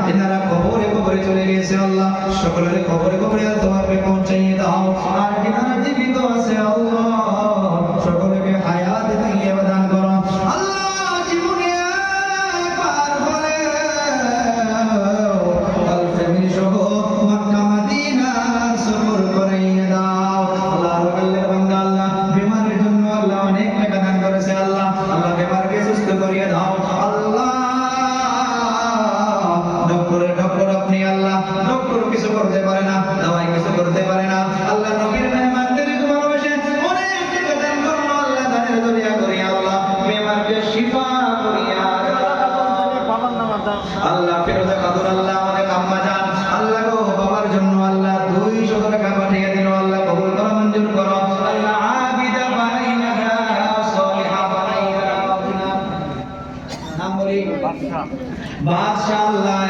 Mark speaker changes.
Speaker 1: এনারা কবরে কবরে চলে গেছে আল্লাহ সকলের কবরে কবরে তোমাকে পৌঁছাইয়ে দাও আর এনারা জীবিত আছে আল্লাহ সকলকে হায়াত তাইয়্যিবা দান করো আল্লাহ জীবনে পার হলে আল ফ্যামিলি সহ মক্কা মদিনা সফর করাইয়ে দাও আল্লাহ আল্লাহর বান্দা আল্লাহ বিমারের জন্য আল্লাহ অনেক টাকা দান করেছে আল্লাহ আল্লাহ বিমারকে সুস্থ করিয়ে দাও আল্লাহ ডক্টর আপনি আল্লাহ ডক্টর কিছু করতে পারে না দাওয়াই কিছু করতে পারে না আল্লাহ নবীর মেহমানদের ভালোবাসে অনেক টাকা দান করুন আল্লাহ দানের দরিয়া করিয়া আল্লাহ বিমারকে শিফা করিয়া আল্লাহ ফিরোজা খাতুন আল্লাহ আমাদের আম্মা জান আল্লাহ গো বাবার জন্য আল্লাহ 200 টাকা পাঠিয়ে দিল আল্লাহ কবুল করো মঞ্জুর করো আল্লাহ আবিদা বানাইনা সালিহা বানাইনা নাম বলি বাদশা আল্লাহ